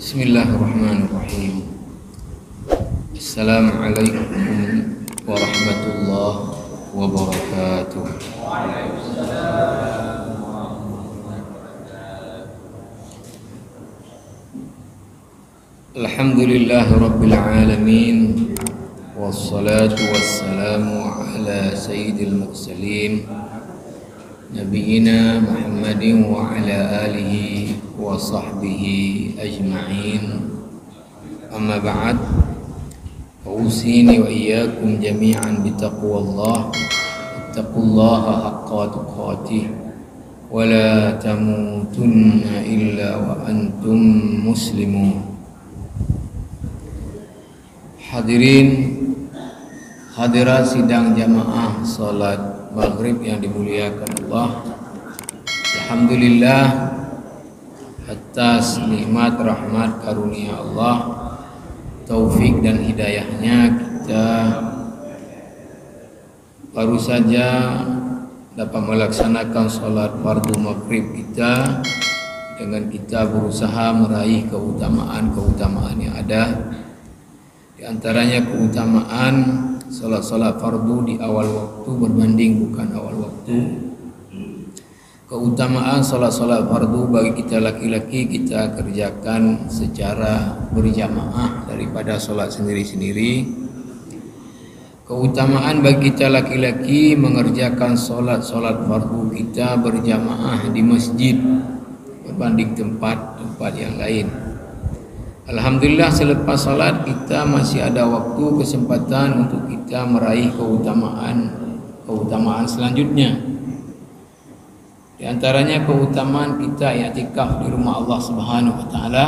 Bismillahirrahmanirrahim. Assalamualaikum warahmatullahi wabarakatuh. Alhamdulillahi rabbil alamin, wassalatu wassalamu ala sayyidil mursalin Nabiyyina Muhammadin wa ala alihi wa sahbihi ajma'in. Amma ba'd, usini wa iyyakum jami'an bitaqwallah. Ittaqullaha haqqa tuqatih wa la tamutunna illa wa antum muslimun. Hadirin hadirat sidang jamaah salat maghrib yang dimuliakan Allah, alhamdulillah atas nikmat rahmat karunia Allah, taufik dan hidayahnya, kita baru saja dapat melaksanakan salat fardu maghrib kita dengan kita berusaha meraih keutamaan yang ada. Di antaranya keutamaan salat fardu di awal waktu berbanding bukan awal waktu. Keutamaan salat fardu bagi kita laki-laki kita kerjakan secara berjamaah daripada salat sendiri-sendiri. Keutamaan bagi kita laki-laki mengerjakan salat fardu kita berjamaah di masjid berbanding tempat yang lain. Alhamdulillah selepas salat kita masih ada waktu kesempatan untuk kita meraih keutamaan selanjutnya. Di antaranya keutamaan kita i'tikaf di rumah Allah Subhanahu wa taala.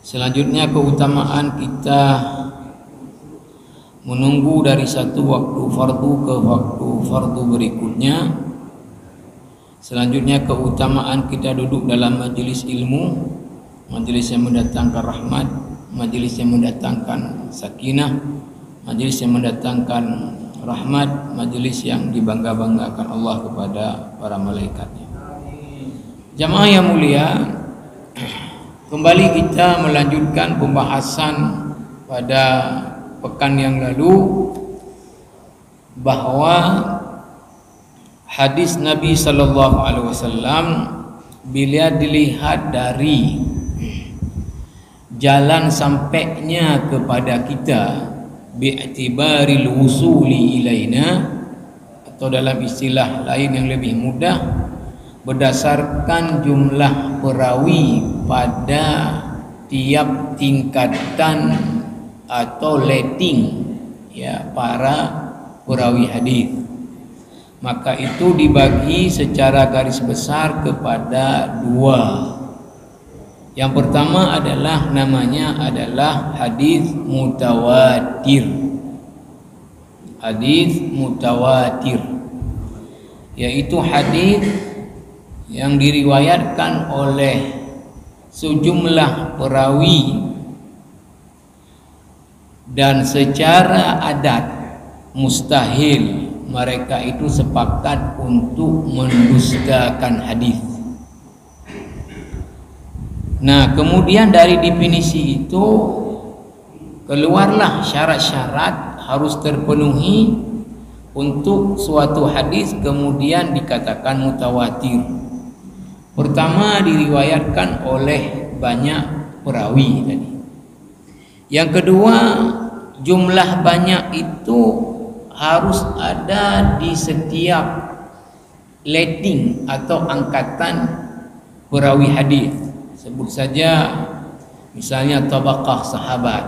Selanjutnya keutamaan kita menunggu dari satu waktu fardu ke waktu fardu berikutnya. Selanjutnya keutamaan kita duduk dalam majelis ilmu, majelis yang mendatangkan rahmat, majelis yang mendatangkan sakinah, majelis yang mendatangkan rahmat, majelis yang dibangga-banggakan Allah kepada para malaikatnya. Jamaah yang mulia, kembali kita melanjutkan pembahasan pada pekan yang lalu bahwa hadis Nabi sallallahu alaihi wasallam bila dilihat dari jalan sampainya kepada kita bi'tibaril wusuli ilaina, atau dalam istilah lain yang lebih mudah berdasarkan jumlah perawi pada tiap tingkatan atau rating ya para perawi hadis, maka itu dibagi secara garis besar kepada dua. Yang pertama adalah namanya adalah hadis mutawatir. Hadis mutawatir yaitu hadis yang diriwayatkan oleh sejumlah perawi dan secara adat mustahil mereka itu sepakat untuk mendustakan hadis. Nah, kemudian dari definisi itu keluarlah syarat-syarat harus terpenuhi untuk suatu hadis kemudian dikatakan mutawatir. Pertama, diriwayatkan oleh banyak perawi tadi. Yang kedua, jumlah banyak itu harus ada di setiap rating atau angkatan perawi hadis. Sebut saja misalnya tabaqah sahabat,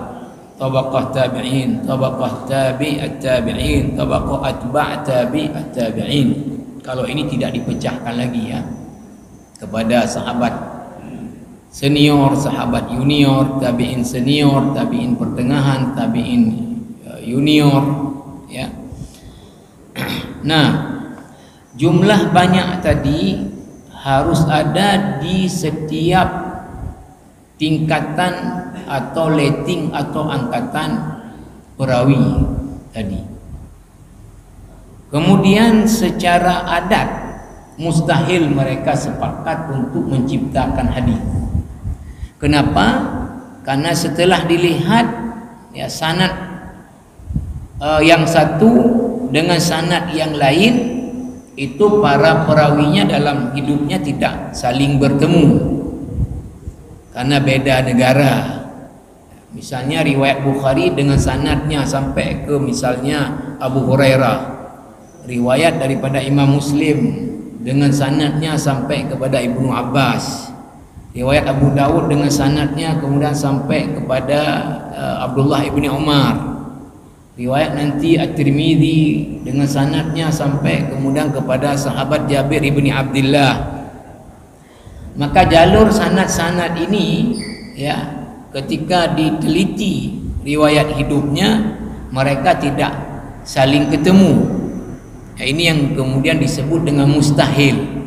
tabaqah tabi'in, tabaqah tabi'at tabi'in, tabaqah atba' tabi'at tabi'in. Kalau ini tidak dipecahkan lagi ya kepada sahabat senior, sahabat junior, tabi'in senior, tabi'in pertengahan, tabi'in junior ya. Nah, jumlah banyak tadi harus ada di setiap tingkatan atau rating atau angkatan perawi tadi. Kemudian secara adat mustahil mereka sepakat untuk menciptakan hadis. Kenapa? Karena setelah dilihat ya sanad yang satu dengan sanad yang lain, itu para perawinya dalam hidupnya tidak saling bertemu karena beda negara. Misalnya riwayat Bukhari dengan sanadnya sampai ke misalnya Abu Hurairah, riwayat daripada Imam Muslim dengan sanadnya sampai kepada Ibnu Abbas, riwayat Abu Dawud dengan sanadnya kemudian sampai kepada Abdullah ibni Umar, riwayat nanti At-Tirmidzi dengan sanadnya sampai kemudian kepada sahabat Jabir ibni Abdullah. Maka jalur sanad-sanad ini ya, ketika diteliti riwayat hidupnya, mereka tidak saling ketemu. Ya, ini yang kemudian disebut dengan mustahil.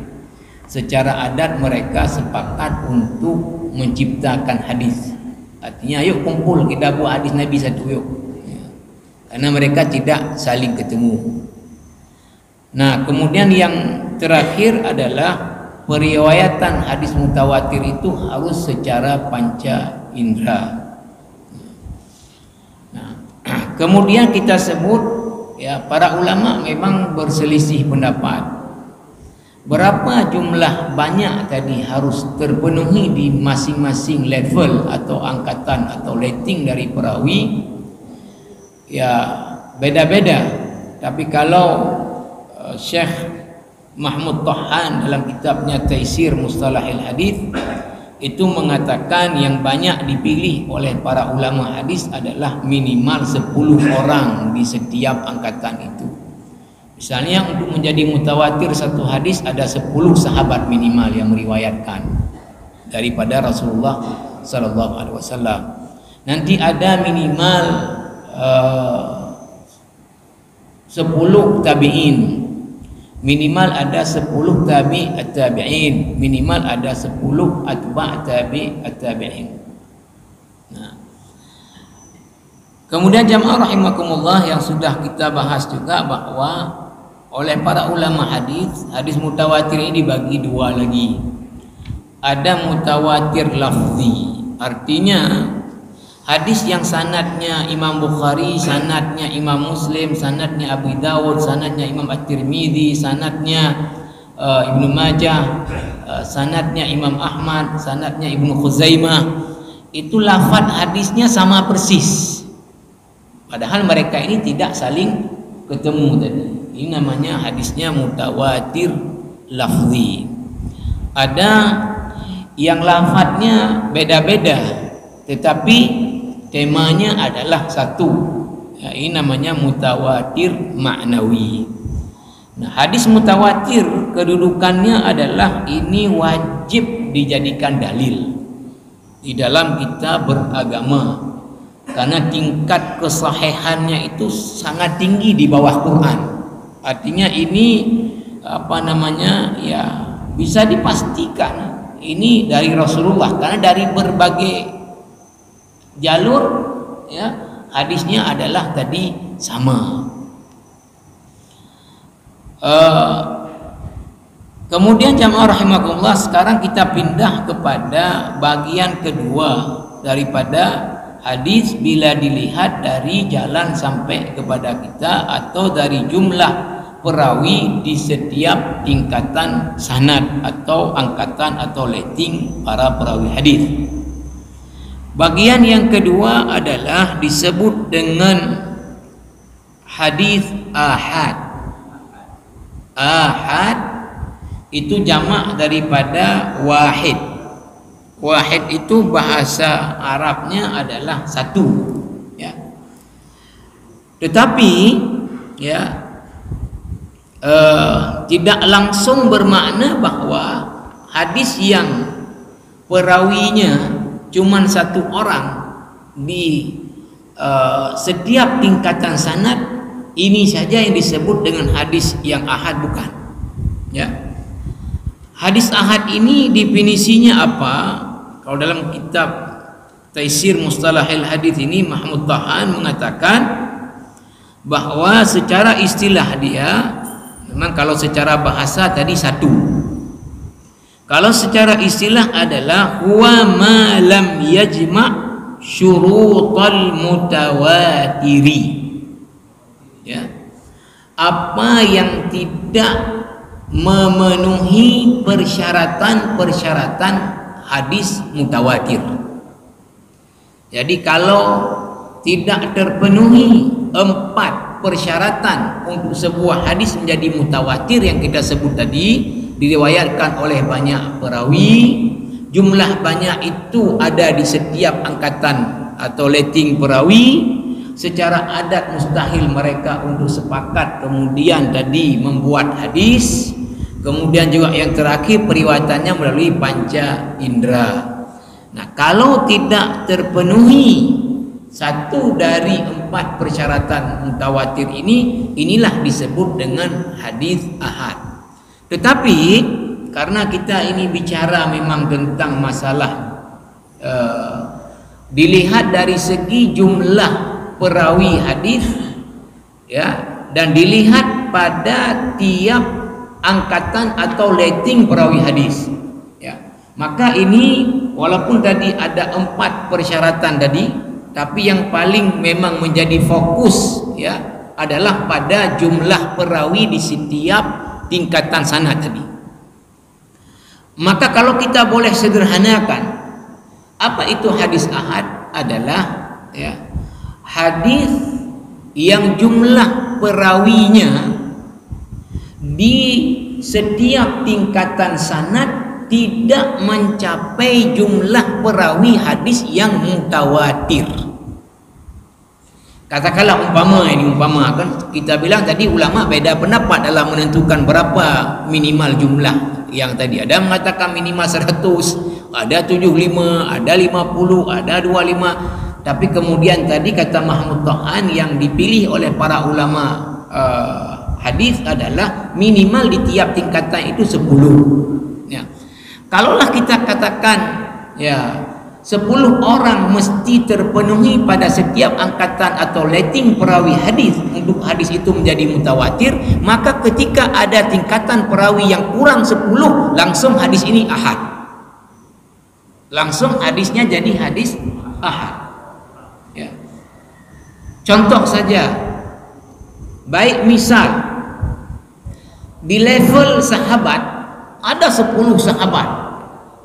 Secara adat mereka sepakat untuk menciptakan hadis. Artinya yuk kumpul kita buat hadis Nabi satu yuk. Ya. Karena mereka tidak saling ketemu. Nah, kemudian yang terakhir adalah periwayatan hadis mutawatir itu harus secara panca indera. Nah, kemudian kita sebut ya, para ulama memang berselisih pendapat berapa jumlah banyak tadi harus terpenuhi di masing-masing level atau angkatan atau rating dari perawi. Ya beda-beda. Tapi kalau Syekh Mahmud Tahan dalam kitabnya Taisir Mustalahil Hadis itu mengatakan yang banyak dipilih oleh para ulama hadis adalah minimal 10 orang di setiap angkatan itu. Misalnya untuk menjadi mutawatir satu hadis ada 10 sahabat minimal yang meriwayatkan daripada Rasulullah sallallahu alaihi wasallam. Nanti ada minimal 10 tabi'in, minimal ada 10 tabi'in, minimal ada 10 atba' tabi'in. Nah, kemudian jamaah rahimakumullah, yang sudah kita bahas juga bahwa oleh para ulama hadis, hadis mutawatir ini dibagi dua lagi. Ada mutawatir lafzi, artinya hadis yang sanadnya Imam Bukhari, sanadnya Imam Muslim, sanadnya Abu Dawud, sanadnya Imam At-Tirmidzi, sanadnya Ibnu Majah, sanadnya Imam Ahmad, sanadnya Ibnu Khuzaimah, itu lafaz hadisnya sama persis. Padahal mereka ini tidak saling ketemu tadi. Ini namanya hadisnya mutawatir lafzi. Ada yang lafadznya beda-beda, tetapi temanya adalah satu. Ya, ini namanya mutawatir ma'nawi. Nah, hadis mutawatir kedudukannya adalah ini wajib dijadikan dalil di dalam kita beragama, karena tingkat kesahihannya itu sangat tinggi di bawah Quran. Artinya ini ya bisa dipastikan ini dari Rasulullah, karena dari berbagai jalur ya hadisnya adalah tadi sama. Kemudian jamaah rahimakumullah, sekarang kita pindah kepada bagian kedua daripada hadis bila dilihat dari jalan sampai kepada kita atau dari jumlah perawi di setiap tingkatan sanad atau angkatan atau rating para perawi hadis. Bagian yang kedua adalah disebut dengan hadis ahad. Ahad itu jamak daripada wahid. Wahid itu bahasa Arabnya adalah satu, ya. Tetapi ya tidak langsung bermakna bahwa hadis yang perawinya cuman satu orang di setiap tingkatan sanad ini saja yang disebut dengan hadis yang ahad, bukan, ya. Hadis ahad ini definisinya apa? Kalau dalam kitab Taisir Mustalahil Hadis ini Mahmud Tahan mengatakan bahwa secara istilah dia memang kalau secara bahasa tadi satu, Kalau secara istilah adalah huwa ma lam yajma' syurutal mutawatiri. Ya. Apa yang tidak memenuhi persyaratan-persyaratan hadis mutawatir. Jadi kalau tidak terpenuhi 4 persyaratan untuk sebuah hadis menjadi mutawatir yang kita sebut tadi, diriwayatkan oleh banyak perawi, jumlah banyak itu ada di setiap angkatan atau letting perawi, secara adat mustahil mereka untuk sepakat kemudian tadi membuat hadis. Kemudian juga yang terakhir periwayatannya melalui panca indera. Nah, kalau tidak terpenuhi satu dari 4 persyaratan mutawatir ini, inilah disebut dengan hadis ahad. Tetapi karena kita ini bicara memang tentang masalah dilihat dari segi jumlah perawi hadis, ya, dan dilihat pada tiap angkatan atau letting perawi hadis, ya, maka ini walaupun tadi ada 4 persyaratan tadi, tapi yang paling memang menjadi fokus, ya, adalah pada jumlah perawi di setiap tingkatan sanad tadi. Maka kalau kita boleh sederhanakan, apa itu hadis ahad? Adalah, ya, hadis yang jumlah perawinya di setiap tingkatan sanad tidak mencapai jumlah perawi hadis yang mutawatir. Katakanlah umpama kan kita bilang tadi ulama beda pendapat dalam menentukan berapa minimal jumlah yang tadi. Ada mengatakan minimal 100, ada 75, ada 50, ada 25. Tapi kemudian tadi kata Mahmud Tohan yang dipilih oleh para ulama hadis adalah minimal di tiap tingkatan itu 10. Ya. Kalaulah kita katakan, ya, 10 orang mesti terpenuhi pada setiap angkatan atau letting perawi hadis untuk hadis itu menjadi mutawatir, maka ketika ada tingkatan perawi yang kurang 10, langsung hadis ini ahad. Langsung hadisnya jadi hadis ahad. Ya. Contoh saja, baik misal di level sahabat ada 10 sahabat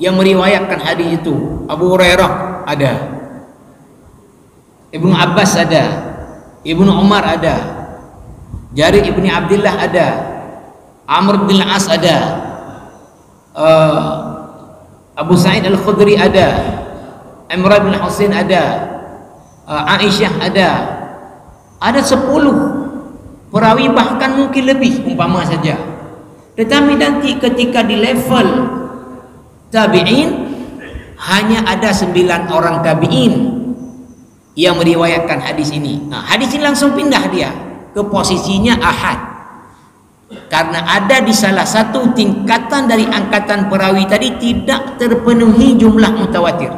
yang meriwayatkan hadis itu. Abu Hurairah ada, Ibnu Abbas ada, Ibnu Umar ada, Jarir ibni Abdullah ada, Amr bin As ada, Abu Sa'id Al-Khudri ada, Imran bin Husain ada, Aisyah ada 10 perawi, bahkan mungkin lebih umpama saja. Tetapi nanti ketika di level tabi'in hanya ada 9 orang tabi'in yang meriwayatkan hadis ini. Nah, hadis ini langsung pindah dia ke posisinya ahad, karena ada di salah satu tingkatan dari angkatan perawi tadi tidak terpenuhi jumlah mutawatir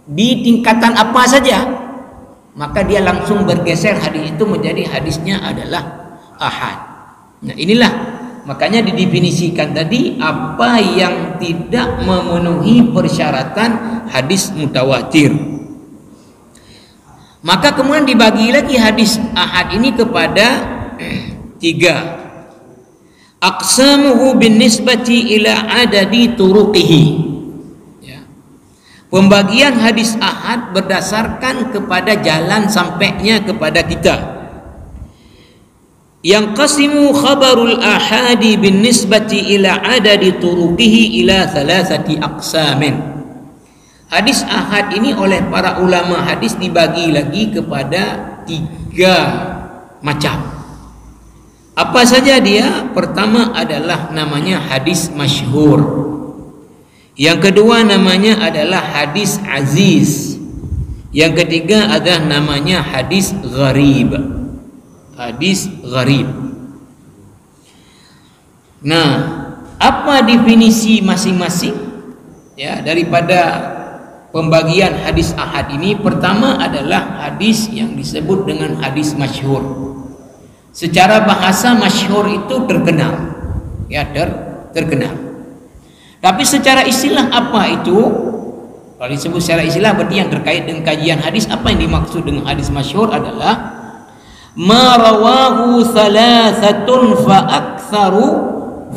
di tingkatan apa saja, maka dia langsung bergeser hadis itu menjadi hadisnya adalah ahad. Nah, inilah makanya didefinisikan tadi apa yang tidak memenuhi persyaratan hadis mutawatir. Maka kemudian dibagi lagi hadis ahad ini kepada 3. Aqsamuhu bin nisbati ila adadi turuqihi. Ya. Pembagian hadis ahad berdasarkan kepada jalan sampainya kepada kita. Yang qasimu khabarul ahadi bin nisbati ila adadi turuqihi ila 3 aqsamin. Hadis ahad ini oleh para ulama hadis dibagi lagi kepada 3 macam. Apa saja dia? Pertama adalah namanya hadis masyhur. Yang kedua namanya adalah hadis aziz. Yang ketiga adalah namanya hadis gharib. Hadis gharib. Nah, apa definisi masing-masing, ya, daripada pembagian hadis ahad ini? Pertama adalah hadis yang disebut dengan hadis masyhur. Secara bahasa masyhur itu terkenal, ya, terkenal. Tapi secara istilah apa itu? Kalau disebut secara istilah berarti yang terkait dengan kajian hadis. Apa yang dimaksud dengan hadis masyhur adalah ma rawahu thalathatun fa aktsaru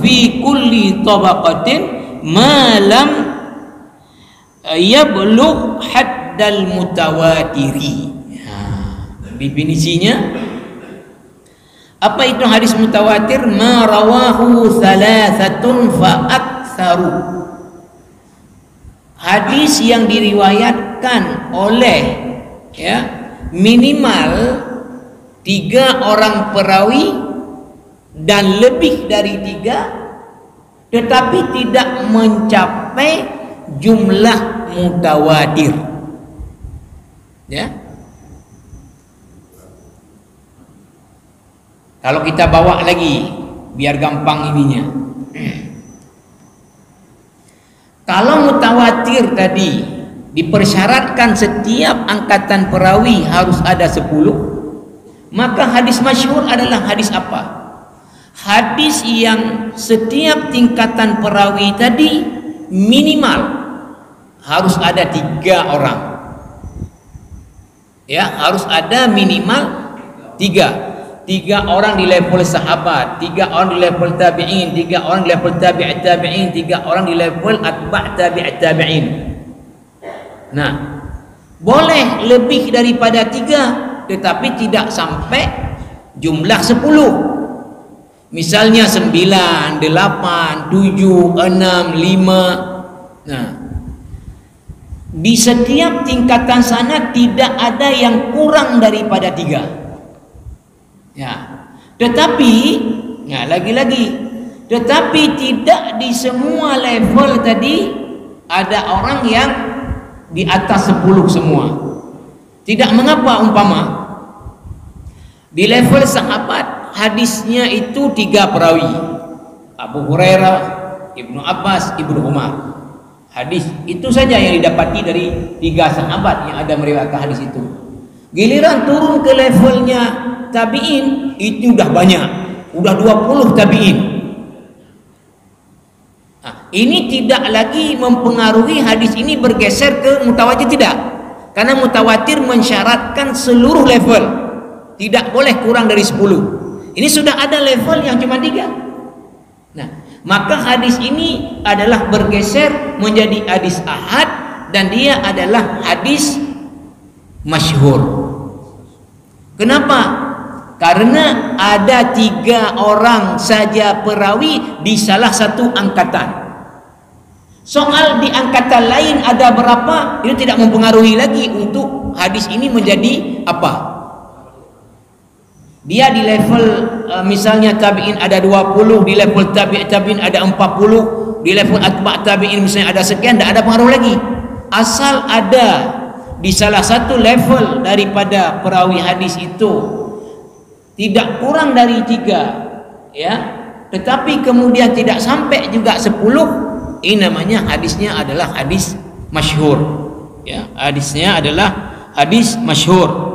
fi kulli tabaqatin ma lam yablugh haddal mutawatiri. Definisinya apa itu hadis mutawatir? Ma rawahu thalathatun fa aktsaru, hadis yang diriwayatkan oleh minimal 3 orang perawi dan lebih dari 3, tetapi tidak mencapai jumlah mutawatir. Kalau kita bawa lagi biar gampang ininya. Kalau mutawatir tadi dipersyaratkan setiap angkatan perawi harus ada 10, maka hadis masyhur adalah hadis apa? Hadis yang setiap tingkatan perawi tadi minimal harus ada 3 orang. Harus ada minimal 3 orang di level sahabat, 3 orang di level tabi'in, 3 orang di level tabi'at tabi'in, 3 orang di level atba' tabi'at tabi'in. Nah, boleh lebih daripada 3, tetapi tidak sampai jumlah 10. Misalnya 9, 8, 7, 6, 5. Nah, di setiap tingkatan sana tidak ada yang kurang daripada 3. Tetapi lagi-lagi, tetapi tidak di semua level tadi ada orang yang di atas 10 semua. Tidak mengapa umpama di level sahabat hadisnya itu 3 perawi, Abu Hurairah, Ibnu Abbas, Ibnu Umar. Hadis itu saja yang didapati dari 3 sahabat yang ada meriwayatkan hadis itu. Giliran turun ke levelnya tabi'in, itu udah banyak, udah 20 tabi'in. Ini tidak lagi mempengaruhi hadis ini bergeser ke mutawatir, tidak, karena mutawatir mensyaratkan seluruh level, tidak boleh kurang dari 10. Ini sudah ada level yang cuma 3. Nah, maka hadis ini adalah bergeser menjadi hadis ahad dan dia adalah hadis masyhur. Kenapa? Karena ada 3 orang saja perawi di salah satu angkatan. Soal di angkatan lain ada berapa, itu tidak mempengaruhi lagi untuk hadis ini menjadi apa. Dia di level misalnya tabi'in ada 20, di level tabi'in ada 40, di level atba' tabi'in misalnya ada sekian, tidak ada pengaruh lagi. Asal ada di salah satu level daripada perawi hadis itu tidak kurang dari 3, tetapi kemudian tidak sampai juga 10, ini namanya hadisnya adalah hadis masyhur. Hadisnya adalah hadis masyhur.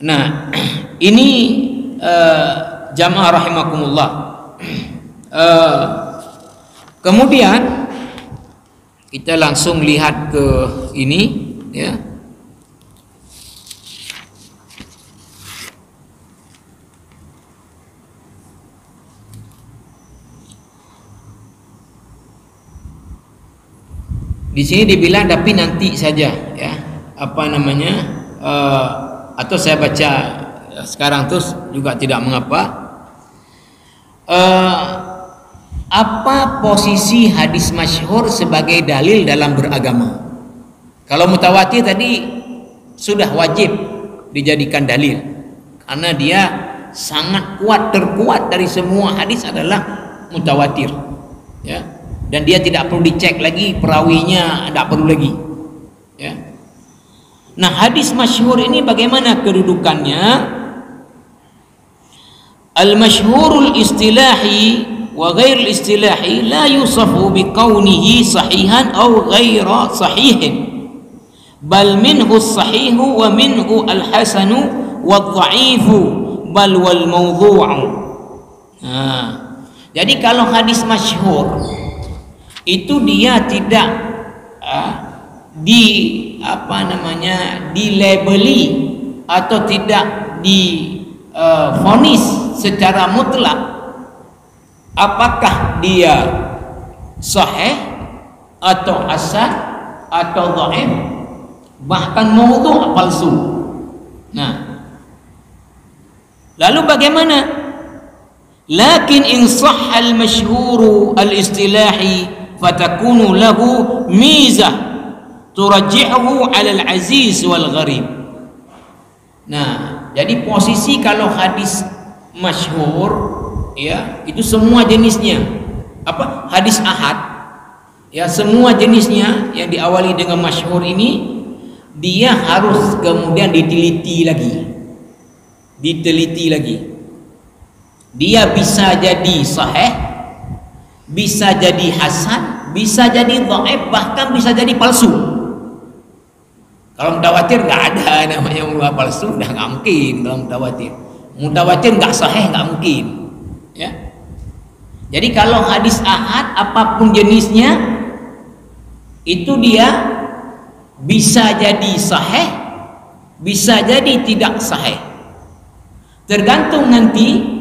Nah, ini jamaah rahimakumullah. Kemudian kita langsung lihat ke ini, Di sini dibilang tapi nanti saja, atau saya baca sekarang terus juga tidak mengapa. Apa posisi hadis masyhur sebagai dalil dalam beragama? Kalau mutawatir tadi sudah wajib dijadikan dalil karena dia sangat kuat, terkuat dari semua hadis adalah mutawatir, dan dia tidak perlu dicek lagi perawinya, tidak perlu lagi. Nah, hadis masyhur ini bagaimana kedudukannya? Al-masyhurul istilahi wa ghairul istilahi la yusafu biqaunihi sahihan aw ghaira sahihin, bal minhu as-sahihu wa minhu al-hasanu wad-dha'ifu bal wal mawdhu'u. Jadi kalau hadis masyhur itu dia tidak dilabeli atau tidak divonis secara mutlak apakah dia sahih atau hasan atau dhaif, bahkan maudhu' palsu. Nah, lalu bagaimana? Lakin in sahha al-mashhur al-istilahi fatakunu lahu mizah turajji'uhu 'ala al-aziz wal gharib. Nah, jadi posisi kalau hadis masyhur ya, itu semua jenisnya apa? Hadis ahad ya, semua jenisnya yang diawali dengan masyhur ini dia harus kemudian diteliti lagi. Dia bisa jadi sahih, bisa jadi hasan, bisa jadi dhaif, bahkan bisa jadi palsu. Kalau mutawatir nggak ada namanya palsu, udah nggak mungkin. Kalau mutawatir nggak sahih, nggak mungkin ya. Jadi kalau hadis ahad apapun jenisnya itu dia bisa jadi sahih, bisa jadi tidak sahih, tergantung nanti.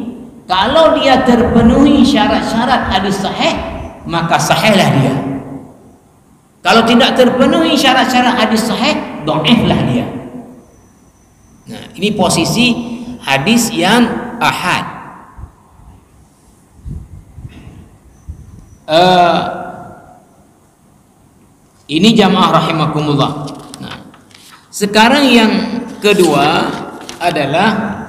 Kalau dia terpenuhi syarat-syarat hadis sahih, maka sahihlah dia. Kalau tidak terpenuhi syarat-syarat hadis sahih, dhaiflah dia. Nah, ini posisi hadis yang ahad. Ini jamaah rahimakumullah. Nah, sekarang yang kedua adalah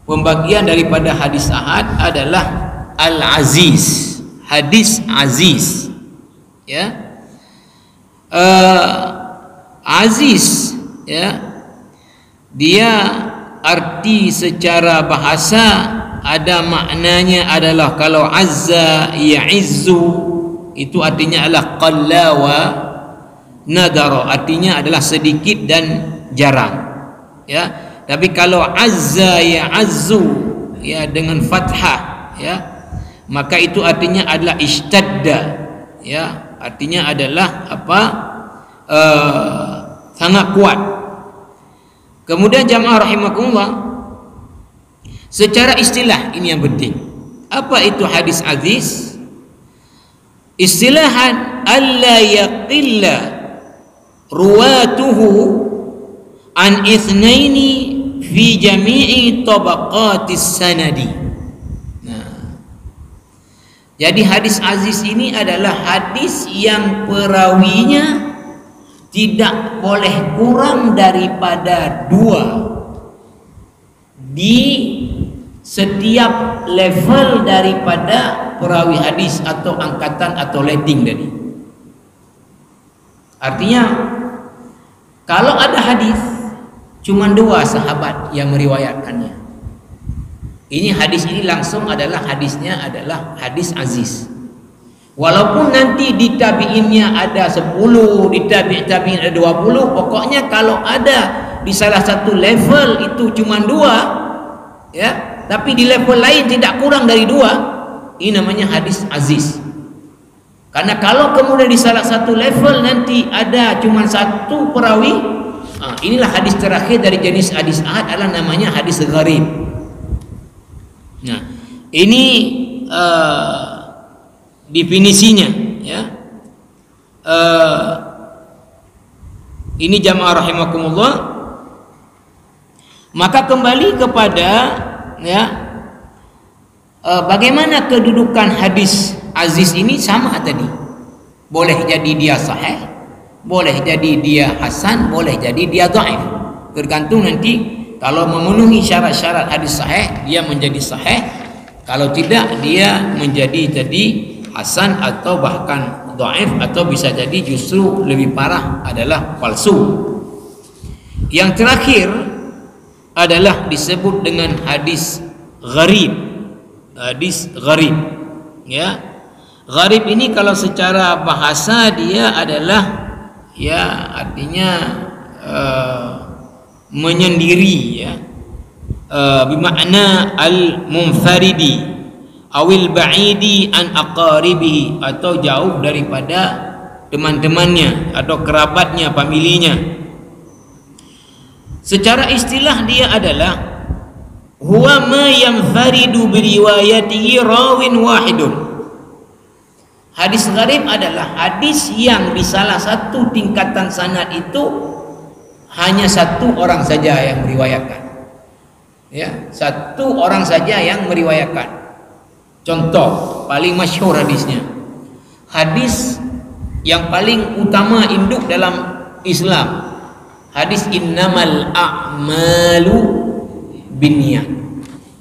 pembagian daripada hadis ahad adalah al-aziz, hadis aziz ya. Aziz ya, dia arti secara bahasa ada maknanya adalah kalau azza ya'izzu itu artinya adalah qalla wa nadara, artinya adalah sedikit dan jarang ya. Tapi kalau azza ya'azzu ya dengan fathah ya, maka itu artinya adalah ishtadda ya, artinya adalah apa? Sangat kuat. Kemudian jamaah rahimakumullah, secara istilah ini yang penting. Apa itu hadis aziz? Istilahan alla yaqilla ruwatuhu an ithnaini fi jami'i tabaqatis sanadi. Nah, jadi hadis aziz ini adalah hadis yang perawinya tidak boleh kurang daripada 2 di setiap level daripada perawi hadis atau angkatan atau rating tadi. Artinya kalau ada hadis cuma 2 sahabat yang meriwayatkannya, ini hadis ini langsung adalah hadisnya adalah hadis aziz. Walaupun nanti di tabi'innya ada 10, di tabi'in ada 20, pokoknya kalau ada di salah satu level itu cuma 2 ya, tapi di level lain tidak kurang dari 2, ini namanya hadis aziz. Karena kalau kemudian di salah satu level nanti ada cuma 1 perawi, inilah hadis terakhir dari jenis hadis ahad adalah namanya hadis gharib. Nah, ini definisinya ya. Ini jamaah rahimakumullah. Maka kembali kepada ya, bagaimana kedudukan hadis aziz ini sama tadi. Boleh jadi dia sahih, boleh jadi dia hasan, boleh jadi dia dhaif. Tergantung nanti kalau memenuhi syarat-syarat hadis sahih dia menjadi sahih, kalau tidak dia menjadi jadi hasan atau bahkan dhaif, atau bisa jadi justru lebih parah adalah palsu. Yang terakhir adalah disebut dengan hadis gharib. Hadis gharib ya. Gharib ini kalau secara bahasa dia adalah ya artinya menyendiri ya, bermakna al-munfaridi awil ba'idi an aqaribihi, atau jauh daripada teman-temannya atau kerabatnya, familinya. Secara istilah dia adalah huwa ma yanfaridu biriwayatihi rawin wahidun. Hadis gharib adalah hadis yang di salah satu tingkatan sanad itu hanya satu orang saja yang meriwayatkan. Ya, satu orang saja yang meriwayatkan. Contoh paling masyhur hadisnya, hadis yang paling utama induk dalam Islam, hadis innamal a'malu binniyat.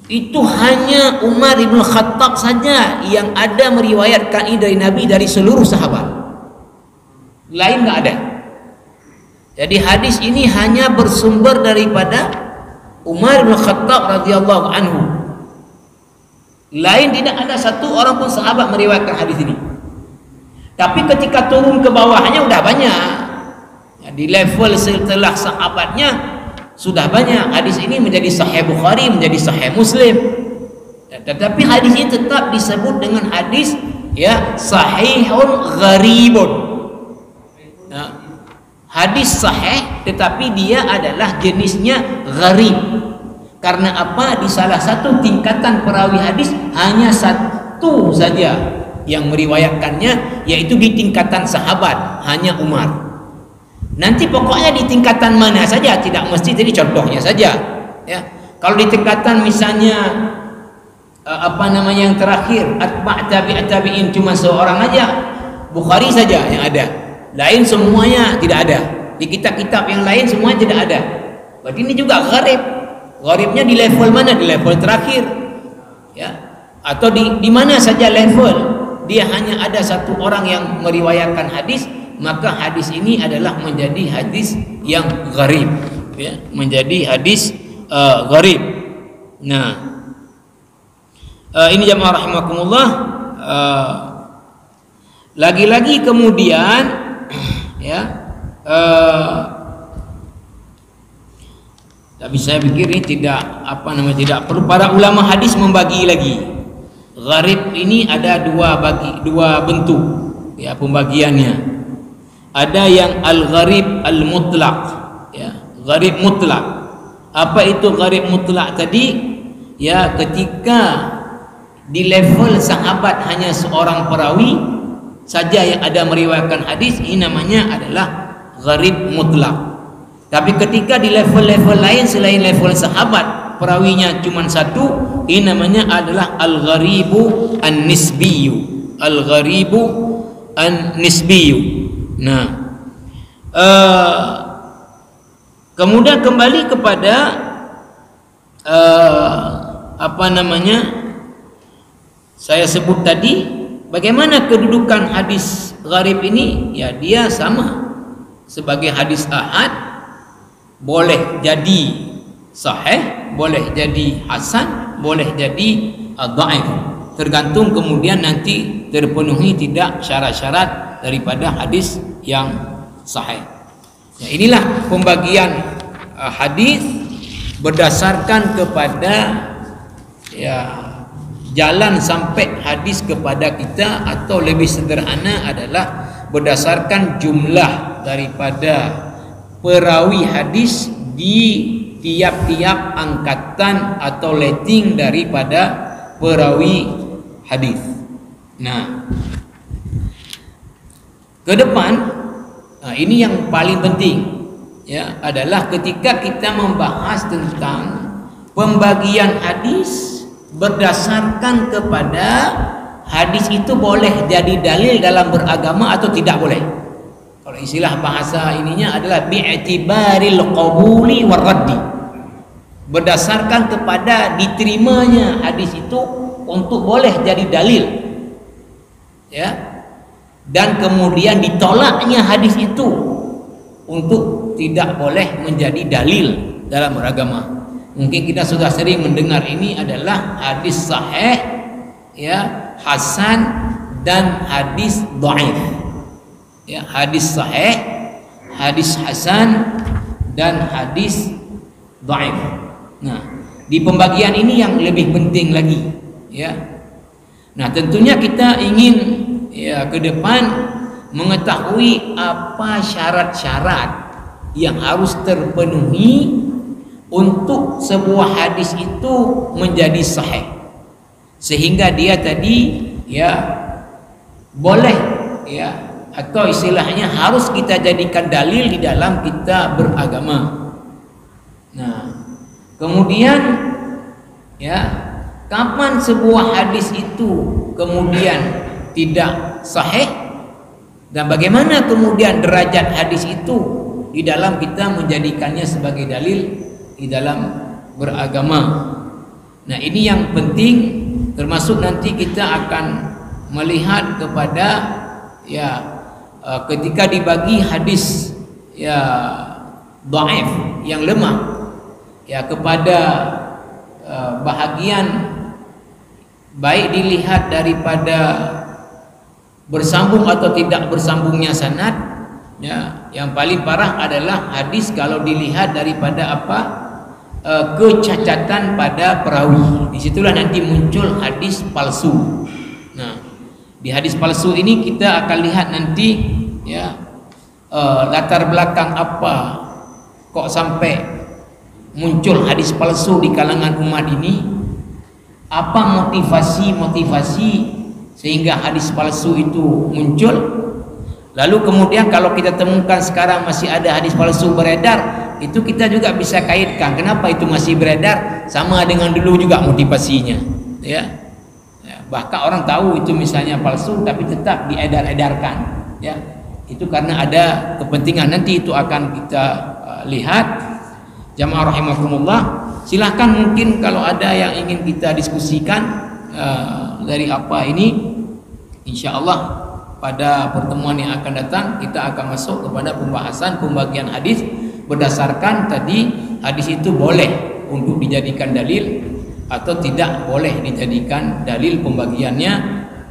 Itu hanya Umar bin Khattab saja yang ada meriwayatkan ini dari Nabi dari seluruh sahabat. Lain enggak ada. Jadi hadis ini hanya bersumber daripada Umar bin Khattab radhiyallahu anhu. Lain tidak ada satu orang pun sahabat meriwayatkan hadis ini. Tapi ketika turun ke bawahnya udah banyak. Ya, di level setelah sahabatnya sudah banyak. Hadis ini menjadi Sahih Bukhari, menjadi Sahih Muslim. Tetapi hadis ini tetap disebut dengan hadis ya sahihun gharibun. Nah, hadis sahih tetapi dia adalah jenisnya gharib. Karena apa? Di salah satu tingkatan perawi hadis hanya satu saja yang meriwayatkannya, yaitu di tingkatan sahabat hanya Umar. Nanti pokoknya di tingkatan mana saja, tidak mesti, jadi contohnya saja ya. Kalau di tingkatan misalnya yang terakhir atba' tabi'in cuma seorang aja, Bukhari saja yang ada, lain semuanya tidak ada. Di kitab-kitab yang lain semuanya tidak ada. Berarti ini juga gharib. Gharibnya di level mana? Di level terakhir ya, atau di mana saja level dia hanya ada satu orang yang meriwayatkan hadis, maka hadis ini adalah menjadi hadis yang gharib ya, menjadi hadis gharib. Nah, ini jamaah rahimakumullah, lagi-lagi kemudian ya, tapi saya pikir ini tidak tidak perlu. Para ulama hadis membagi lagi. Gharib ini ada dua bentuk ya pembagiannya. Ada yang al-gharib al-mutlaq ya, gharib mutlak. Apa itu gharib mutlak tadi? Ya, ketika di level sahabat hanya seorang perawi saja yang ada meriwayatkan hadis, ini namanya adalah gharib mutlak. Tapi ketika di level-level lain selain level sahabat perawinya cuma satu, ini namanya adalah al-gharibu an-nisbiyu. Al-gharibu an-nisbiyu. Nah, kemudian kembali kepada saya sebut tadi, bagaimana kedudukan hadis gharib ini? Ya, dia sama sebagai hadis ahad, boleh jadi sahih, boleh jadi hasan, boleh jadi dhaif, tergantung kemudian nanti terpenuhi tidak syarat-syarat daripada hadis yang sahih. Ya, inilah pembagian hadis berdasarkan kepada ya jalan sampai hadis kepada kita, atau lebih sederhana adalah berdasarkan jumlah daripada perawi hadis di tiap-tiap angkatan atau rating daripada perawi hadis. Nah, ke depan, ini yang paling penting ya, adalah ketika kita membahas tentang pembagian hadis berdasarkan kepada hadis itu boleh jadi dalil dalam beragama atau tidak boleh. Kalau istilah bahasa ininya adalah bi'tibaril qabuli warraddi, berdasarkan kepada diterimanya hadis itu untuk boleh jadi dalil ya, dan kemudian ditolaknya hadis itu untuk tidak boleh menjadi dalil dalam beragama. Mungkin kita sudah sering mendengar ini adalah hadis sahih ya, hasan, dan hadis dhaif ya, hadis sahih, hadis hasan, dan hadis dhaif. Nah, di pembagian ini yang lebih penting lagi ya, Nah, tentunya kita ingin ya ke depan mengetahui apa syarat-syarat yang harus terpenuhi untuk sebuah hadis itu menjadi sahih, sehingga dia tadi ya boleh ya, atau istilahnya harus kita jadikan dalil di dalam kita beragama. Nah, kemudian ya, kapan sebuah hadis itu kemudian tidak sahih, dan bagaimana kemudian derajat hadis itu di dalam kita menjadikannya sebagai dalil di dalam beragama. Nah, ini yang penting, termasuk nanti kita akan melihat kepada ya ketika dibagi hadis ya dhaif yang lemah ya kepada bahagian, baik dilihat daripada bersambung atau tidak bersambungnya sanad ya. Yang paling parah adalah hadis kalau dilihat daripada apa kecacatan pada perawi. Disitulah nanti muncul hadis palsu. Nah, di hadis palsu ini kita akan lihat nanti ya latar belakang apa kok sampai muncul hadis palsu di kalangan umat ini, apa motivasi sehingga hadis palsu itu muncul. Lalu kemudian kalau kita temukan sekarang masih ada hadis palsu beredar, itu kita juga bisa kaitkan kenapa itu masih beredar, sama dengan dulu juga motivasinya ya. Bahkan orang tahu itu misalnya palsu tapi tetap diedar-edarkan ya, itu karena ada kepentingan. Nanti itu akan kita lihat. Jamaah rahimakumullah, silahkan mungkin kalau ada yang ingin kita diskusikan dari apa ini, insya Allah pada pertemuan yang akan datang kita akan masuk kepada pembahasan pembagian hadis berdasarkan tadi hadis itu boleh untuk dijadikan dalil atau tidak boleh dijadikan dalil pembagiannya,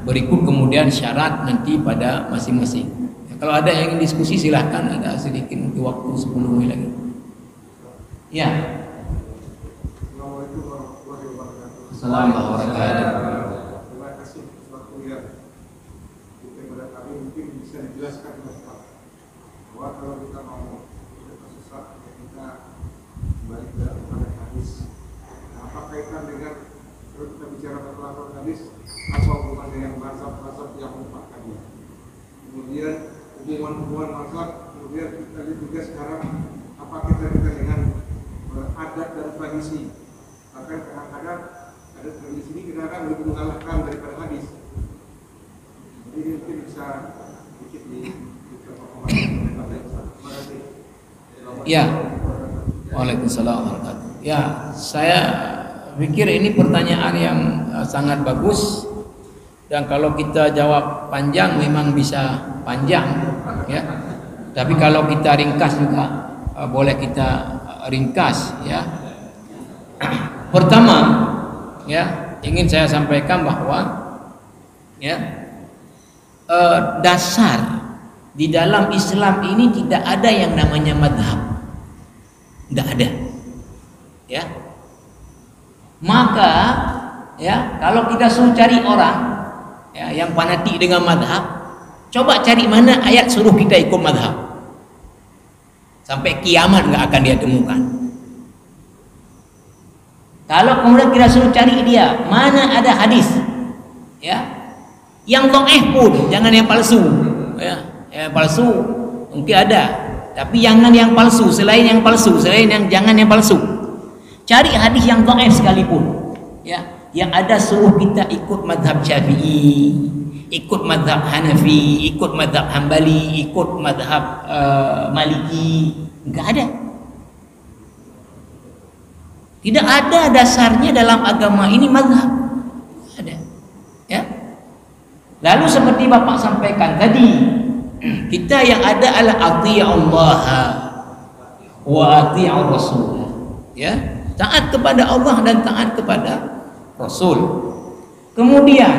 berikut kemudian syarat nanti pada masing-masing. Kalau ada yang ingin diskusi silahkan, ada sedikit waktu 10 menit lagi. Ya. Assalamualaikum warahmatullahi wabarakatuh. Assalamualaikum warahmatullahi wabarakatuh. Terima kasih waktu yang kepada kami, mungkin bisa dijelaskan bahwa kalau kita mau sesat ya kita balik kepada hadis. Apa kaitan dengan kalau kita bicara tentang hadis, apa hubungannya yang mazhab yang merupakannya? Kemudian hubungan mazhab, kemudian kita lihat juga sekarang apa kita dengan adat dan tradisi. Bahkan kadang-kadang adat tradisi ini kadang-kadang lebih mengalahkan daripada hadis. Jadi mungkin bisa sedikit terima kasih. Ya. Waalaikumsalam warahmatullahi wabarakatuh. Ya, saya pikir ini pertanyaan yang sangat bagus, dan kalau kita jawab panjang memang bisa panjang ya. Tapi kalau kita ringkas juga boleh kita ringkas ya. Pertama ya, ingin saya sampaikan bahwa ya dasar di dalam Islam ini tidak ada yang namanya madhab, tidak ada ya. Maka ya kalau kita suruh cari orang ya yang fanatik dengan madhab, coba cari mana ayat suruh kita ikut madhab. Sampai kiamat nggak akan dia temukan. Kalau kemudian kita suruh cari dia mana ada hadis ya yang dhaif pun, jangan yang palsu ya. Yang palsu mungkin ada, tapi jangan yang palsu, selain yang palsu, jangan yang palsu. Cari hadis yang dhaif sekalipun ya, yang ada suruh kita ikut mazhab Syafi'i, ikut mazhab Hanafi, ikut mazhab Hambali, ikut mazhab Maliki, enggak ada. Tidak ada dasarnya dalam agama ini mazhab. Ada. Ya. Lalu seperti Bapak sampaikan tadi, kita yang ada adalah athi'ullah wa athi'ur rasul. Ya, taat kepada Allah dan taat kepada Rasul. Kemudian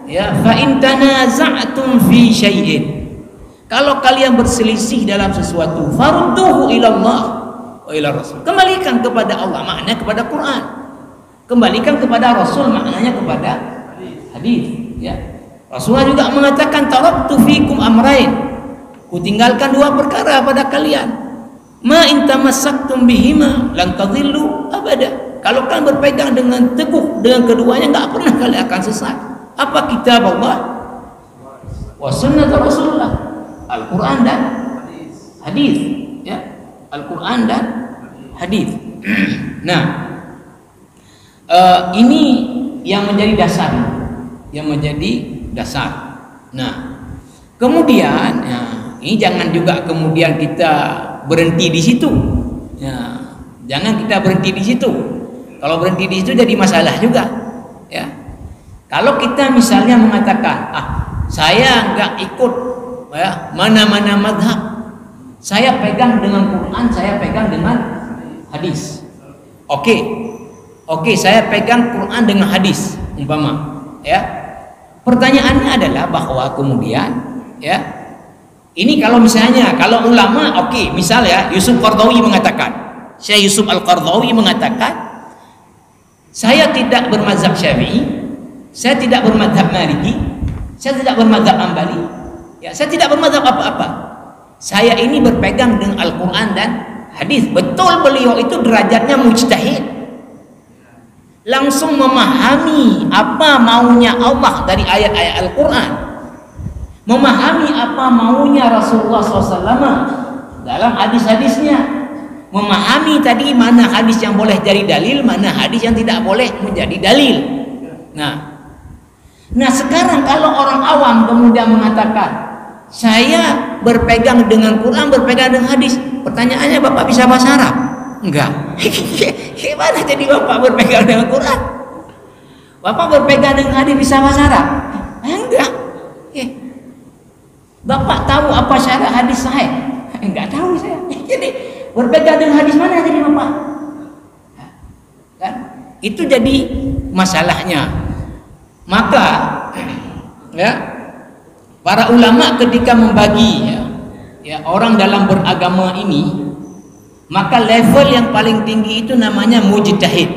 ya, fa in tanaza'tum fi syai'in, kalau kalian berselisih dalam sesuatu, farudduhu ila Allah wa ila Rasul, kembalikan kepada Allah, maknanya kepada Quran, kembalikan kepada Rasul, maknanya kepada hadis Ya. Rasulullah juga mengatakan taraktu fikum amrain. Kutinggalkan dua perkara pada kalian. Ma in tamassaktum bihima lan tadhillu abada. Kalau kalian berpegang dengan teguh dengan keduanya, enggak pernah kalian akan sesat. Apa kitab Allah wa sunnah Rasulullah, Al-Qur'an dan hadis, ya. Al-Qur'an dan hadis. Nah, ini yang menjadi dasar, Nah, kemudian ya, ini jangan juga kemudian kita berhenti di situ. Ya, jangan kita berhenti di situ. Kalau berhenti di situ jadi masalah juga. Ya, kalau kita misalnya mengatakan, saya nggak ikut ya mana-mana madhab, saya pegang dengan Quran, saya pegang dengan hadis. Oke, saya pegang Quran dengan hadis, umpama. Ya, pertanyaannya adalah bahwa kemudian, ya, ini kalau misalnya kalau ulama, misal ya Yusuf Qaradawi mengatakan, Syekh Yusuf Al-Qaradawi mengatakan, saya tidak bermazhab Syafi'i, saya tidak bermazhab Maliki, saya tidak bermazhab Hambali, ya, saya tidak bermazhab apa-apa. Saya ini berpegang dengan Al-Quran dan hadis. Betul, beliau itu derajatnya mujtahid, langsung memahami apa maunya Allah dari ayat-ayat Al-Quran, memahami apa maunya Rasulullah SAW dalam hadis-hadisnya, memahami tadi mana hadis yang boleh jadi dalil, mana hadis yang tidak boleh menjadi dalil. Nah sekarang kalau orang awam kemudian mengatakan, saya berpegang dengan Quran, berpegang dengan hadis, pertanyaannya, Bapak bisa bahasa Arab? Enggak. Gimana jadi Bapak berpegang dengan Quran? Bapak berpegang dengan hadis bisa bahasa Arab? Enggak. Bapak tahu apa syarat hadis sahih? Enggak tahu saya. Jadi berpegang dengan hadis mana jadi Bapak? Kan? Itu jadi masalahnya. Maka ya, para ulama ketika membagi ya orang dalam beragama ini, maka level yang paling tinggi itu namanya mujtahid.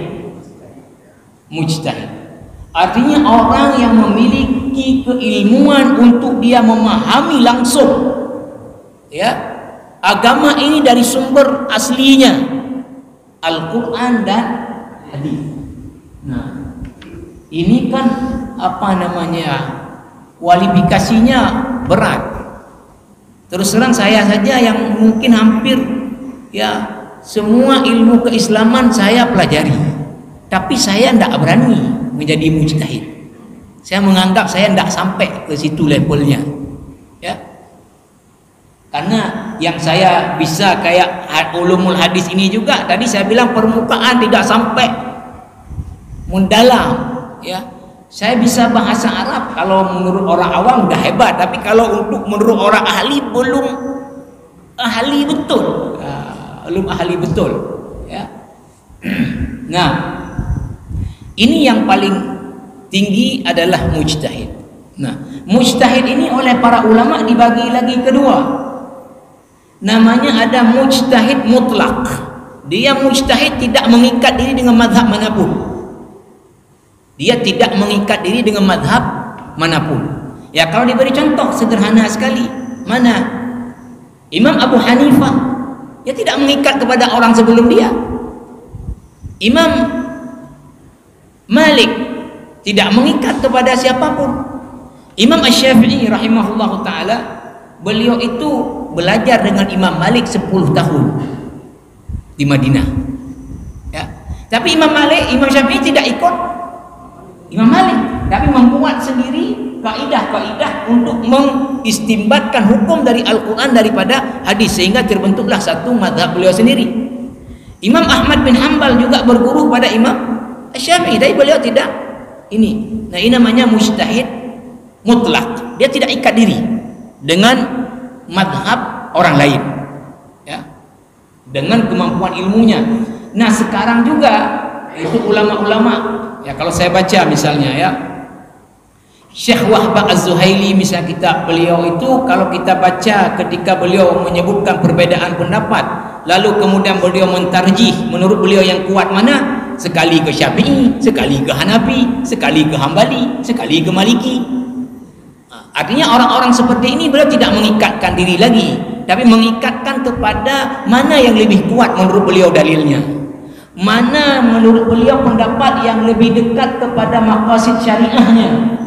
Artinya orang yang memiliki keilmuan untuk dia memahami langsung ya agama ini dari sumber aslinya, Al-Quran dan hadis. Nah, ini kan kualifikasinya berat. Terus terang saya saja yang mungkin hampir ya semua ilmu keislaman saya pelajari, tapi saya tidak berani menjadi mujtahid. Saya menganggap saya tidak sampai ke situ levelnya, ya. Karena yang saya bisa kayak ulumul hadis ini juga, tadi saya bilang permukaan, tidak sampai mendalam, ya. Saya bisa bahasa Arab kalau menurut orang awam udah hebat, tapi kalau untuk menurut orang ahli belum ahli betul. Belum ahli betul, ya. Nah, ini yang paling tinggi adalah mujtahid. Nah, mujtahid ini oleh para ulama dibagi lagi kedua. Namanya ada mujtahid mutlak. Dia mujtahid tidak mengikat diri dengan mazhab manapun. Dia tidak mengikat diri dengan mazhab manapun. Ya, kalau diberi contoh sederhana sekali, mana Imam Abu Hanifah, dia tidak mengikat kepada orang sebelum dia. Imam Malik tidak mengikat kepada siapapun. Imam Asy-Syafi'i rahimahullahu taala, beliau itu belajar dengan Imam Malik 10 tahun di Madinah. Ya. Tapi Imam Syafi'i tidak ikut Imam Malik, tapi membuat sendiri kaidah-kaidah untuk mengistimbatkan hukum dari Al-Quran daripada hadis, sehingga terbentuklah satu mazhab beliau sendiri. Imam Ahmad bin Hanbal juga berguru pada Imam Asy-Syafi'i, tapi beliau tidak ini. Nah, ini namanya mujtahid mutlak. Dia tidak ikat diri dengan mazhab orang lain, ya, dengan kemampuan ilmunya. Nah, sekarang juga itu ulama-ulama, ya, kalau saya baca misalnya ya Syekh Wahbah Az-Zuhaili, misalnya kitab beliau itu, kalau kita baca ketika beliau menyebutkan perbedaan pendapat, lalu kemudian beliau mentarjih menurut beliau yang kuat mana, sekali ke Syafi'i, sekali ke Hanafi, sekali ke Hambali, sekali ke Maliki. Artinya orang-orang seperti ini beliau tidak mengikatkan diri lagi, tapi mengikatkan kepada mana yang lebih kuat menurut beliau dalilnya, mana menurut beliau pendapat yang lebih dekat kepada maqasid syariahnya.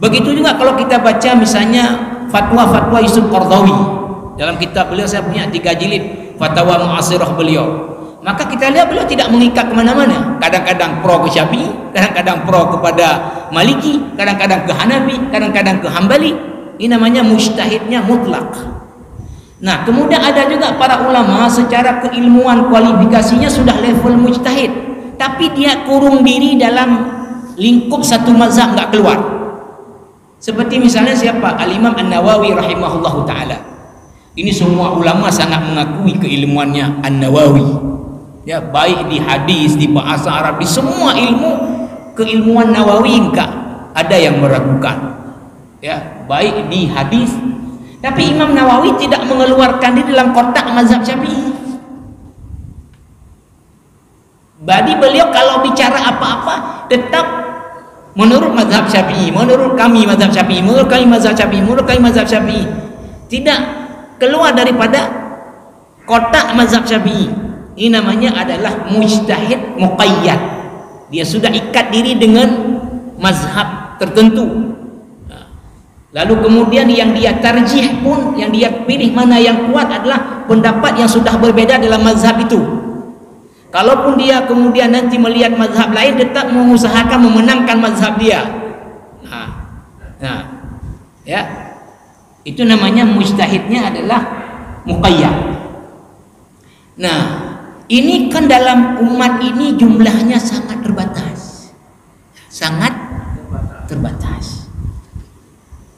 Begitu juga kalau kita baca misalnya fatwa-fatwa Yusuf Qaradawi, dalam kitab beliau, saya punya 3 jilid fatwa muasirah beliau, maka kita lihat beliau tidak mengikat kemana-mana. Kadang-kadang pro ke Syafi'i, kadang-kadang pro kepada Maliki, kadang-kadang ke Hanafi, kadang-kadang ke Hambali. Ini namanya mujtahidnya mutlak. Nah, kemudian ada juga para ulama secara keilmuan kualifikasinya sudah level mujtahid, tapi dia kurung diri dalam lingkup satu mazhab, nggak keluar. Seperti misalnya siapa? Al-Imam An-Nawawi rahimahullahu ta'ala. Ini semua ulama sangat mengakui keilmuannya An-Nawawi, ya, baik di hadis, di bahasa Arab, di semua ilmu, keilmuan Nawawi enggak ada yang meragukan, ya, baik di hadis. Tapi Imam Nawawi tidak mengeluarkan diri dalam kotak mazhab Syafi'i. Bagi beliau kalau bicara apa-apa tetap menurut mazhab Syafi'i, menurut kami mazhab Syafi'i, menurut kami mazhab Syafi'i, menurut kami mazhab Syafi'i. Tidak keluar daripada kotak mazhab Syafi'i. Ini namanya adalah mujtahid muqayyad. Dia sudah ikat diri dengan mazhab tertentu. Lalu kemudian yang dia tarjih pun, yang dia pilih mana yang kuat adalah pendapat yang sudah berbeda dalam mazhab itu. Kalaupun dia kemudian nanti melihat mazhab lain, tetap mengusahakan memenangkan mazhab dia. Ya, itu namanya mujtahidnya adalah muqayyad. Nah, ini kan dalam umat ini jumlahnya sangat terbatas, sangat terbatas.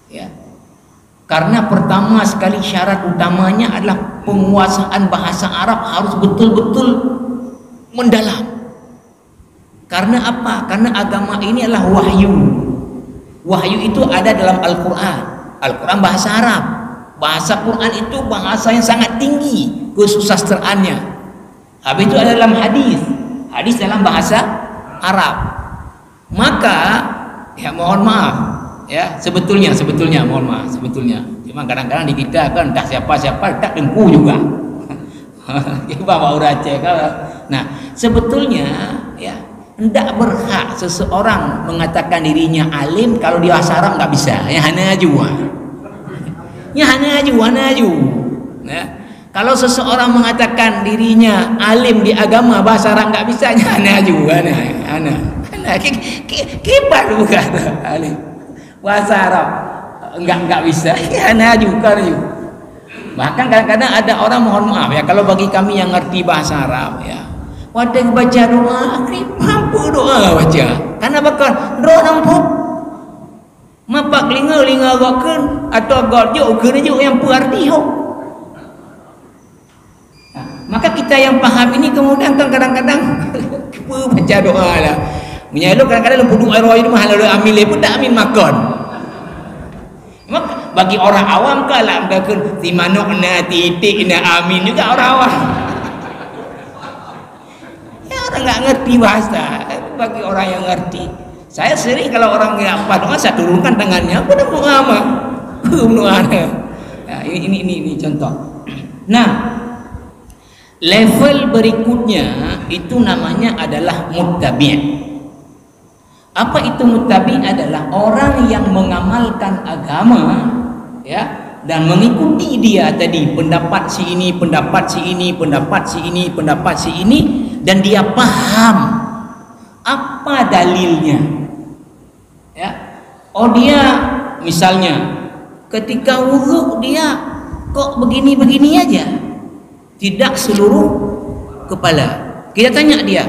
Ya, karena pertama sekali syarat utamanya adalah penguasaan bahasa Arab harus betul-betul mendalam. Karena apa? Karena agama ini adalah wahyu. Wahyu itu ada dalam Al-Quran. Al-Quran bahasa Arab. Bahasa Quran itu bahasa yang sangat tinggi kesusastraannya. Habis itu ada dalam hadis. Hadis dalam bahasa Arab. Maka ya mohon maaf, ya sebetulnya mohon maaf, sebetulnya cuma kadang-kadang di kita kan tak siapa-siapa tak dengku juga. Kita bawa Aceh kan. Nah, sebetulnya ya tidak berhak seseorang mengatakan dirinya alim kalau di bahasa Arab nggak bisa. Ya hana jua. Ya hana aju. Nah, kalau seseorang mengatakan dirinya alim di agama bahasa Arab nggak bisa, ya hana aju, hana. Kibar bukan alim bahasa Arab enggak bisa, ya hana aju kan. Bahkan kadang-kadang ada orang, mohon maaf ya, kalau bagi kami yang ngerti bahasa Arab ya, wadah baca doa, mampu doa baca. Karena bakal doa nampu, mapak linga gakan atau gorjo kerja yang berarti ho. Nah, maka kita yang paham ini kemudian kan kadang-kadang baca doa lah. Menyeluk kadang-kadang lempu doa roh itu mahal doa amil pun tak amin makan. Bagi orang awam kalah mengatakan si manuk na titik na amin juga orang awam. Ya orang nggak ngerti bahasa. Bagi orang yang ngerti, saya sering kalau orang nggak apa doa saya turunkan tangannya, pada doa mah, nah, ini contoh. Nah, level berikutnya itu namanya adalah muttabi'. Apa itu muttabi? Adalah orang yang mengamalkan agama, ya, dan mengikuti dia tadi pendapat si ini, pendapat si ini, pendapat si ini, pendapat si ini, dan dia paham apa dalilnya. Ya, oh dia misalnya ketika wudhu dia kok begini-begini aja, tidak seluruh kepala. Kita tanya dia,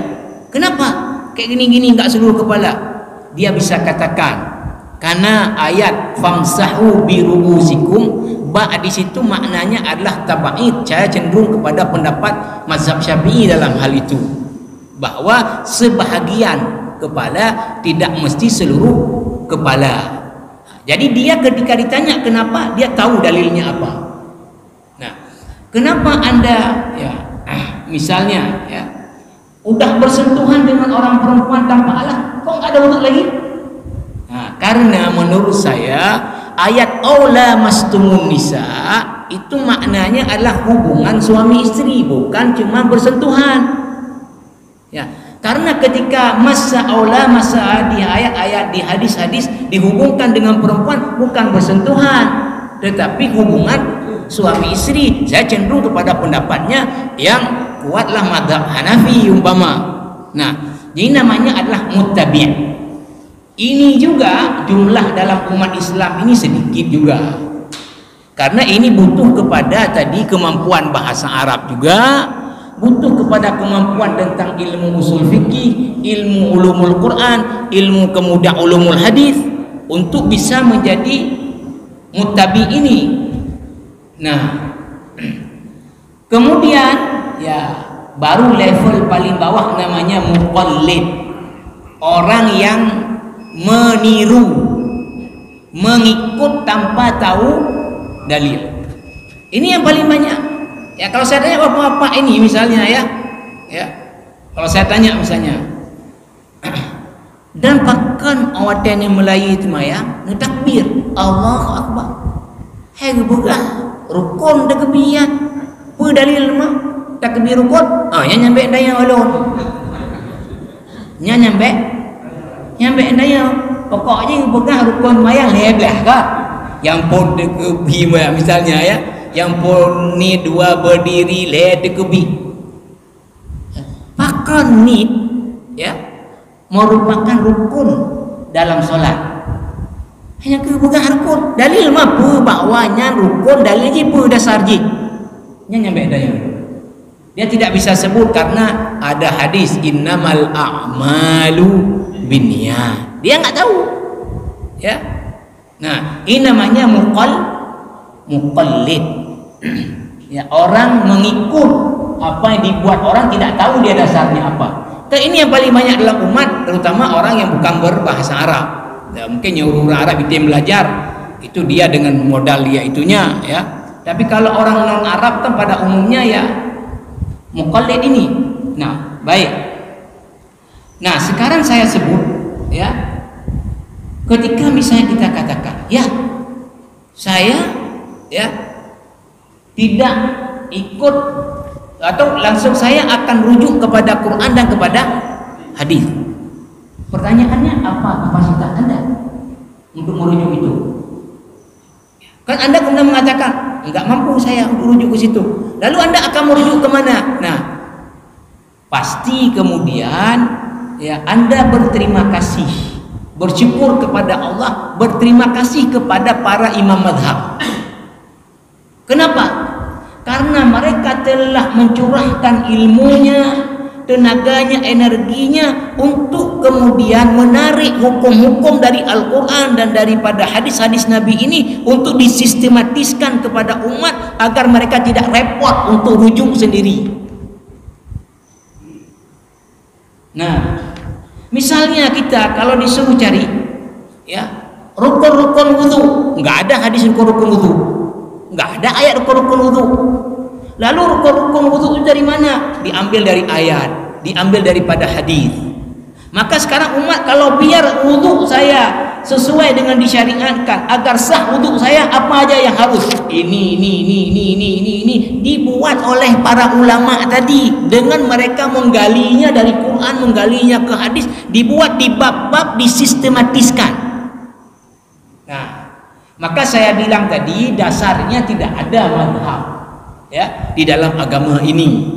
kenapa kayak gini-gini nggak seluruh kepala? Dia bisa katakan karena ayat famsahu bi ru'usikum, ba di situ maknanya adalah tabaid, saya cenderung kepada pendapat mazhab Syafi'i dalam hal itu, bahwa sebahagian kepala tidak mesti seluruh kepala. Jadi dia ketika ditanya kenapa, dia tahu dalilnya apa. Nah, kenapa Anda ya misalnya ya udah bersentuhan dengan orang perempuan tanpa alat, kok nggak ada wudu lagi? Nah, karena menurut saya ayat aula mastumun nisa itu maknanya adalah hubungan suami istri, bukan cuma bersentuhan. Ya, karena ketika masa aula masa di ayat-ayat di hadis-hadis dihubungkan dengan perempuan bukan bersentuhan, tetapi hubungan suami istri. Saya cenderung kepada pendapatnya yang kuatlah mazhab Hanafi umpama. Nah, ini namanya adalah muttabi'. Ini juga jumlah dalam umat Islam ini sedikit juga. Karena ini butuh kepada tadi kemampuan bahasa Arab juga, butuh kepada kemampuan tentang ilmu usul fikih, ilmu ulumul Quran, ilmu kemudian ulumul hadis untuk bisa menjadi muttabi ini. Nah, kemudian ya baru level paling bawah namanya muqallid, orang yang meniru, mengikut tanpa tahu dalil. Ini yang paling banyak. Ya, kalau saya tanya bapak-bapak ini misalnya ya, kalau saya tanya misalnya, dan pakan awatan yang Melayu itu ya, takbir, Allahu Akbar, hei buka rukun dah kebian, apa dalil mah takbir rukun, yang nyampe daya alon, nyampe daya, pokoknya pegang rukun mayang lebih kan, yang pun kebi misalnya ya. Yang pun ni dua berdiri le tekebi. Pakan ni ya merupakan rukun dalam solat. Hanya kebukaan rukun. Dalil mampu bakwanya rukun dalil je pu dasar je. Nya nyampe daya. Dia tidak bisa sebut karena ada hadis innamal a'malu binniyat. Dia enggak tahu. Ya. Nah, ini namanya muqallid. Ya, orang mengikut apa yang dibuat orang tidak tahu dia dasarnya apa. Dan ini yang paling banyak dalam umat, terutama orang yang bukan berbahasa Arab. Ya, mungkin nyuruh orang Arab itu yang belajar, itu dia dengan modal dia itunya ya. Tapi kalau orang non Arab kan pada umumnya ya muqallid ini. Nah, baik. Nah, sekarang saya sebut ya, ketika misalnya kita katakan, ya saya ya tidak ikut atau langsung saya akan rujuk kepada Quran dan kepada hadis. Pertanyaannya apa kapasitas Anda untuk merujuk itu? Kan Anda kemudian mengatakan enggak mampu saya untuk rujuk ke situ. Lalu Anda akan merujuk ke mana? Nah, pasti kemudian ya Anda berterima kasih, bersyukur kepada Allah, berterima kasih kepada para imam mazhab. Kenapa? Karena mereka telah mencurahkan ilmunya, tenaganya, energinya untuk kemudian menarik hukum-hukum dari Al-Quran dan daripada hadis-hadis Nabi ini untuk disistematiskan kepada umat agar mereka tidak repot untuk rujuk sendiri. Nah, misalnya kita kalau disuruh cari ya rukun-rukun wudu, nggak ada hadis rukun-rukun wudu. Enggak ada ayat rukun-rukun wudu. Lalu rukun-rukun wudu itu dari mana? Diambil dari ayat, diambil daripada hadis. Maka sekarang umat kalau biar wudu saya sesuai dengan disyariatkan agar sah wudu saya, apa aja yang harus? Ini dibuat oleh para ulama tadi dengan mereka menggalinya dari Quran, menggalinya ke hadis, dibuat di bab-bab disistematiskan. Nah, maka saya bilang tadi dasarnya tidak ada mazhab ya di dalam agama ini.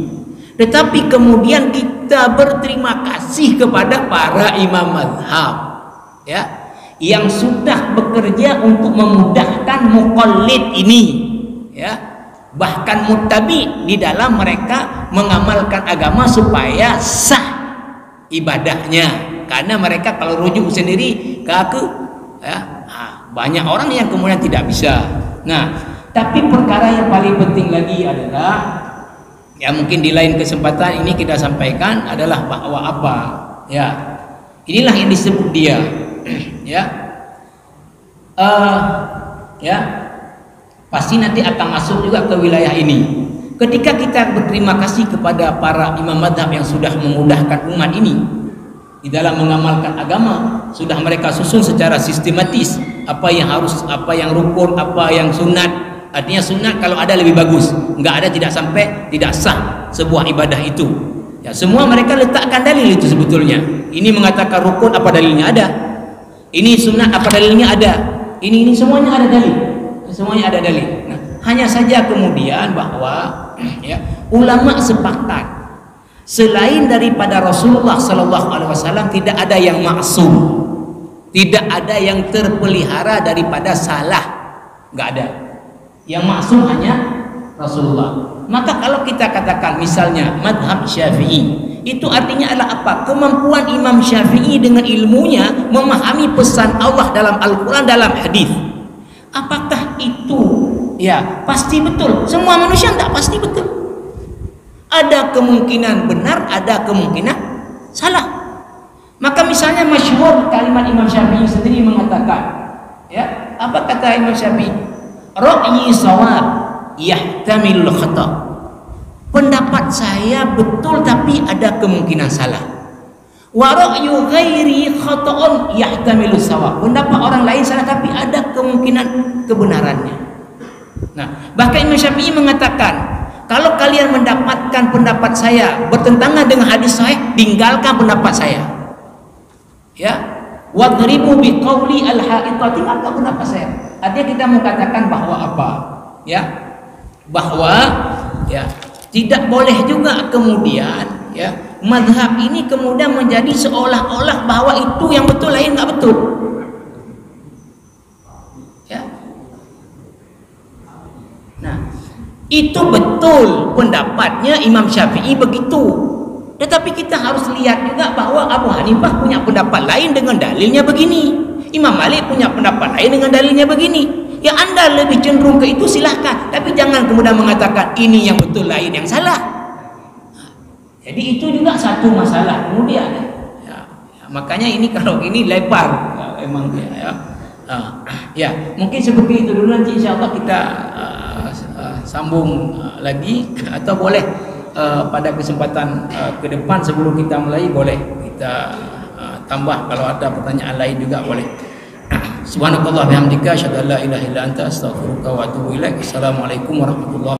Tetapi kemudian kita berterima kasih kepada para imam mazhab ya yang sudah bekerja untuk memudahkan muqallid ini ya, bahkan muttabi di dalam mereka mengamalkan agama supaya sah ibadahnya. Karena mereka kalau rujuk sendiri kaku ya, banyak orang yang kemudian tidak bisa. Nah, tapi perkara yang paling penting lagi adalah ya mungkin di lain kesempatan ini kita sampaikan adalah bahwa apa? Ya, inilah yang disebut dia ya. Ya. Pasti nanti akan masuk juga ke wilayah ini. Ketika kita berterima kasih kepada para imam madhab yang sudah memudahkan umat ini di dalam mengamalkan agama, sudah mereka susun secara sistematis apa yang harus, apa yang rukun, apa yang sunat. Artinya sunat kalau ada lebih bagus, enggak ada tidak sampai tidak sah sebuah ibadah itu. Ya, semua mereka letakkan dalil itu sebetulnya. Ini mengatakan rukun, apa dalilnya ada? Ini sunat, apa dalilnya ada? Ini semuanya ada dalil. Semuanya ada dalil. Nah, hanya saja kemudian bahwa ya, ulama sepakat selain daripada Rasulullah Sallallahu Alaihi Wasallam tidak ada yang maksum, tidak ada yang terpelihara daripada salah, nggak ada. Yang maksum hanya Rasulullah. Maka kalau kita katakan misalnya madhab Syafi'i, itu artinya adalah apa? Kemampuan Imam Syafi'i dengan ilmunya memahami pesan Allah dalam Al-Quran, dalam hadis. Apakah itu ya pasti betul? Semua manusia tidak pasti betul. Ada kemungkinan benar, ada kemungkinan salah. Maka misalnya masyhur kalimat Imam Syafi'i sendiri mengatakan, ya, apa kata Imam Syafi'i? Ra'yi shawab yahtamil khata. Pendapat saya betul tapi ada kemungkinan salah. Wa ra'yu ghairi khata'un yahtamilu shawab. Pendapat orang lain salah tapi ada kemungkinan kebenarannya. Nah, bahkan Imam Syafi'i mengatakan, kalau kalian mendapatkan pendapat saya bertentangan dengan hadis sahih, tinggalkan pendapat saya. Ya, wadribu biqauli al-ha'itha, tinggalkan pendapat saya. Artinya kita mengatakan bahwa apa? Ya, bahwa ya tidak boleh juga kemudian ya mazhab ini kemudian menjadi seolah-olah bahwa itu yang betul, lain nggak betul. Ya. Nah, itu betul pendapatnya Imam Syafi'i begitu. Tetapi kita harus lihat juga bahwa Abu Hanifah punya pendapat lain dengan dalilnya begini. Imam Malik punya pendapat lain dengan dalilnya begini. Ya, Anda lebih cenderung ke itu silahkan, tapi jangan kemudian mengatakan ini yang betul, lain yang salah. Jadi itu juga satu masalah kemudian. Ya, makanya ini kalau ini lebar ya, emang ya mungkin seperti itu dulu. Nanti insya Allah kita sambung lagi, atau boleh pada kesempatan ke depan sebelum kita mulai boleh kita tambah kalau ada pertanyaan lain juga boleh. Subhanakallah bihamdika asyhadu an la ilaha illa anta astaghfiruka wa atubu ilaik. Assalamualaikum warahmatullahi wabarakatuh.